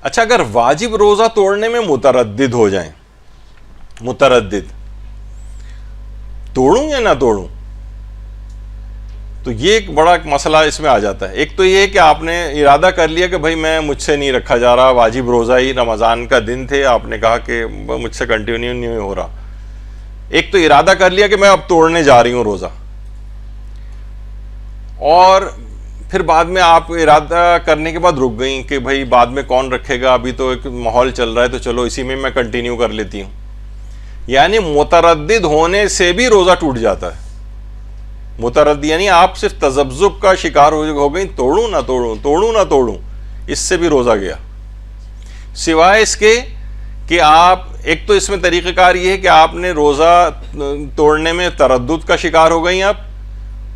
اچھا اگر واجب روزہ توڑنے میں متردد ہو جائیں، متردد توڑوں یا نہ توڑوں، تو یہ ایک بڑا مسئلہ اس میں آ جاتا ہے. ایک تو یہ کہ آپ نے ارادہ کر لیا کہ بھائی میں مجھ سے نہیں رکھا جا رہا، واجب روزہ ہی رمضان کا دن تھے، آپ نے کہا کہ مجھ سے کنٹینیو نہیں ہو رہا. ایک تو ارادہ کر لیا کہ میں اب توڑنے جا رہی ہوں روزہ، اور پھر بعد میں آپ ارادہ کرنے کے بعد رک گئیں کہ بھائی بعد میں کون رکھے گا، ابھی تو ایک ماحول چل رہا ہے تو چلو اسی میں کنٹینیو کر لیتی ہوں. یعنی متردد ہونے سے بھی روزہ ٹوٹ جاتا ہے. متردد یعنی آپ صرف تذبذب کا شکار ہو گئیں، توڑوں نہ توڑوں، توڑوں نہ توڑوں، اس سے بھی روزہ گیا. سوائے اس کے کہ آپ ایک تو اس میں طریقہ کار یہ ہے کہ آپ نے روزہ توڑنے میں تردد کا شکار ہو گئیں آپ،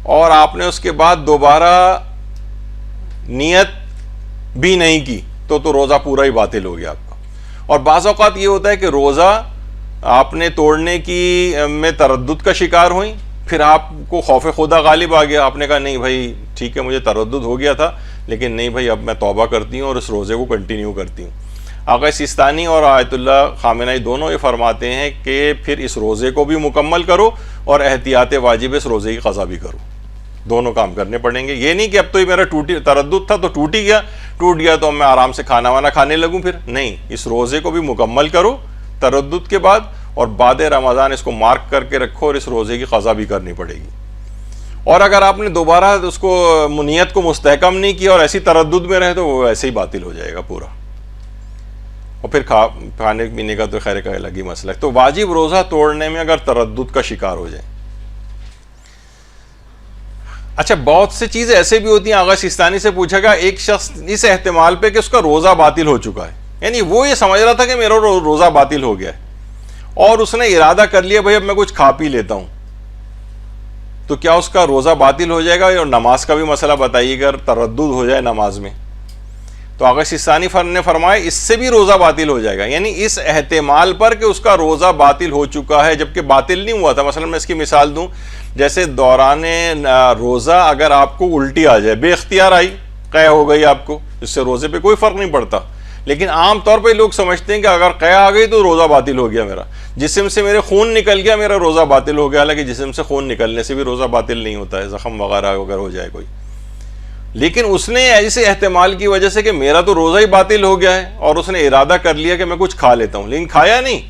اور آپ نے اس کے بعد دوبارہ نیت بھی نہیں کی تو روزہ پورا ہی باطل ہو گیا آپ کا. اور بعض اوقات یہ ہوتا ہے کہ روزہ آپ نے توڑنے کی میں تردد کا شکار ہوئیں، پھر آپ کو خوف خدا غالب آ گیا، آپ نے کہا نہیں بھائی ٹھیک ہے مجھے تردد ہو گیا تھا لیکن نہیں بھائی اب میں توبہ کرتی ہوں اور اس روزے کو کنٹینیو کرتی ہوں. آقا سیستانی اور آیت اللہ خامنہئی دونوں یہ فرماتے ہیں کہ پھر اس روزے کو بھی مکمل کرو اور احتیاط واجب اس روزے کی قضا بھی کرو. دونوں کام کرنے پڑیں گے. یہ نہیں کہ اب تو یہ میرا تردد تھا تو ٹوٹ ہی گیا، ٹوٹ گیا تو اب میں آرام سے کھانا وانا کھانے لگوں. پھر نہیں، اس روزے کو بھی مکمل کرو تردد کے بعد، اور بعد رمضان اس کو مارک کر کے رکھو اور اس روزے کی قضا بھی کرنی پڑے گی. اور اگر آپ نے دوبارہ اس کو نیت کو مستحکم نہیں کیا اور ایسی تردد میں رہے تو وہ ایسے ہی باطل ہو جائے گا پورا. اور پھر کھانے پینے کا تو خیر کا الگ ہی مسئلہ ہے. تو واجب روزہ توڑنے میں اگر تردد کا شکار ہو جائے. اچھا بہت سی چیزیں ایسے بھی ہوتی ہیں، آغا سیستانی سے پوچھا گیا ایک شخص اس احتمال پہ کہ اس کا روزہ باطل ہو چکا ہے، یعنی وہ یہ سمجھ رہا تھا کہ میرا روزہ باطل ہو گیا ہے اور اس نے ارادہ کر لیا بھائی اب میں کچھ کھا پی لیتا ہوں، تو کیا اس کا روزہ باطل ہو جائے گا؟ اور نماز کا بھی مسئلہ بتائیے اگر تردد ہو جائے نماز میں. تو آغا سیستانی نے فرمایا اس سے بھی روزہ باطل ہو جائے گا، یعنی اس احتمال پر کہ اس کا روزہ باطل ہو چکا ہے جبکہ باطل نہیں ہوا تھا. مثلا میں اس کی مثال دوں، جیسے دوران روزہ اگر آپ کو الٹی آ جائے، بے اختیار آئی، قے ہو گئی آپ کو، اس سے روزے پہ کوئی فرق نہیں پڑتا. لیکن عام طور پہ لوگ سمجھتے ہیں کہ اگر قے آ گئی تو روزہ باطل ہو گیا، میرا جسم سے میرے خون نکل گیا میرا روزہ باطل ہو گیا. حالانکہ جسم سے خون نکلنے سے بھی روزہ باطل نہیں ہوتا ہے، زخم وغیرہ اگر ہو جائے کوئی. لیکن اس نے ایسے احتمال کی وجہ سے کہ میرا تو روزہ ہی باطل ہو گیا ہے اور اس نے ارادہ کر لیا کہ میں کچھ کھا لیتا ہوں، لیکن کھایا نہیں.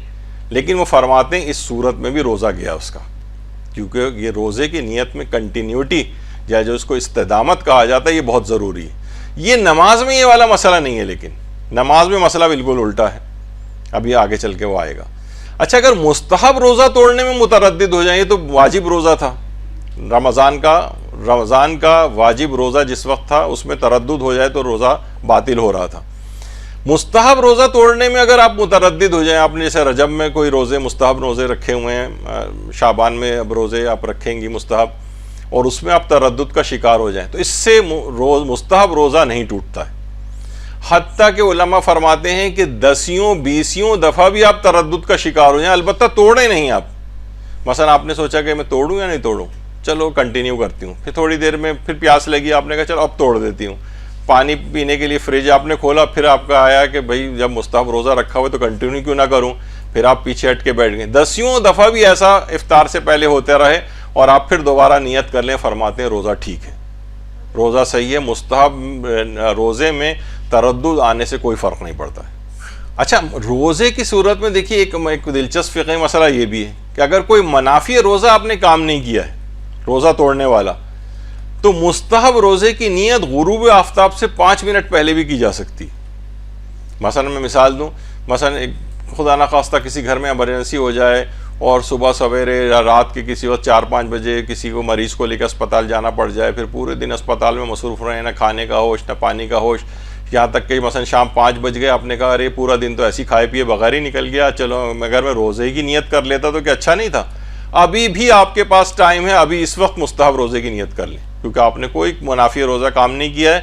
لیکن وہ فرماتے ہیں اس صورت میں بھی روزہ گیا اس کا، کیونکہ یہ روزے کی نیت میں کنٹینیوٹی یا جو اس کو استدامت کہا جاتا ہے یہ بہت ضروری ہے. یہ نماز میں یہ والا مسئلہ نہیں ہے، لیکن نماز میں مسئلہ بالکل الٹا ہے، ابھی آگے چل کے وہ آئے گا. اچھا اگر مستحب روزہ توڑنے میں متردد ہو جائیں، یہ تو واجب روزہ تھا، رمضان کا واجب روزہ جس وقت تھا اس میں تردد ہو جائے تو روزہ باطل ہو رہا تھا. مستحب روزہ توڑنے میں اگر آپ متردد ہو جائیں، آپ نے جیسے رجب میں کوئی روزے مستحب روزے رکھے ہوئے ہیں، شعبان میں اب روزے آپ رکھیں گی مستحب، اور اس میں آپ تردد کا شکار ہو جائیں تو اس سے مستحب روزہ نہیں ٹوٹتا ہے. حتیٰ کہ علماء فرماتے ہیں کہ 10 دفعہ بھی آپ تردد کا شکار ہو جائیں، البتہ توڑیں نہیں آپ. مثلا آپ نے سوچا کہ میں توڑوں یا نہیں توڑوں، چلو کنٹینیو کرتی ہوں، پھر تھوڑی دیر میں پھر پیاس لگی، آپ نے کہا چلو اب توڑ دیتی ہوں. پانی پینے کے لیے فریج آپ نے کھولا، پھر آپ کا آیا کہ بھائی جب مستحب روزہ رکھا ہوا تو کنٹینیو کیوں نہ کروں، پھر آپ پیچھے ہٹ کے بیٹھ گئے. 10 دفعہ بھی ایسا افطار سے پہلے ہوتے رہے اور آپ پھر دوبارہ نیت کر لیں، فرماتے ہیں روزہ ٹھیک ہے، روزہ صحیح ہے. مستحب روزے میں تردد آنے سے کوئی فرق نہیں پڑتا ہے. اچھا روزے کی صورت میں دیکھیے ایک دلچسپ فقہی مسئلہ یہ بھی ہے کہ اگر کوئی منافی روزہ آپ نے کام نہیں کیا ہے، روزہ توڑنے والا، تو مستحب روزے کی نیت غروب آفتاب سے 5 منٹ پہلے بھی کی جا سکتی. مثلا میں مثال دوں، مثلا خدا نخواستہ کسی گھر میں ایمرجنسی ہو جائے اور صبح سویرے رات کے کسی وقت 4-5 بجے کسی کو مریض کو لے کے اسپتال جانا پڑ جائے، پھر پورے دن اسپتال میں مصروف رہے، نہ کھانے کا ہوش نہ پانی کا ہوش، یہاں تک کہ مثلا شام 5 بج گئے، آپ نے کہا ارے پورا دن تو ایسی کھائے پیے بغیر ہی نکل گیا، چلو اگر میں روزے کی نیت کر لیتا تو کیا اچھا نہیں تھا؟ ابھی بھی آپ کے پاس ٹائم ہے، ابھی اس وقت مستحب روزے کی نیت کر لیں، کیونکہ آپ نے کوئی منافی روزہ کام نہیں کیا ہے.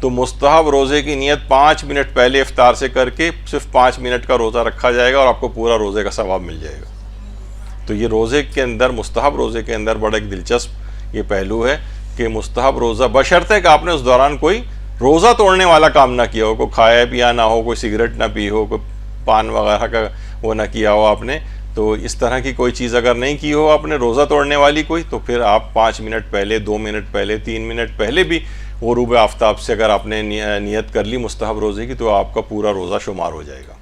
تو مستحب روزے کی نیت 5 منٹ پہلے افطار سے کر کے صرف 5 منٹ کا روزہ رکھا جائے گا اور آپ کو پورا روزے کا ثواب مل جائے گا. تو یہ روزے کے اندر، مستحب روزے کے اندر بڑا ایک دلچسپ یہ پہلو ہے کہ مستحب روزہ بشرط ہے کہ آپ نے اس دوران کوئی روزہ توڑنے والا کام نہ کیا ہو، کوئی کھایا پیا نہ ہو، کوئی سگریٹ نہ پی ہو، کوئی پان وغیرہ کا وہ نہ کیا ہو آپ نے، تو اس طرح کی کوئی چیز اگر نہیں کی ہو آپ نے روزہ توڑنے والی کوئی، تو پھر آپ 5 منٹ پہلے، 2 منٹ پہلے، 3 منٹ پہلے بھی غروب آفتاب سے اگر آپ نے نیت کر لی مستحب روزے کی، تو آپ کا پورا روزہ شمار ہو جائے گا۔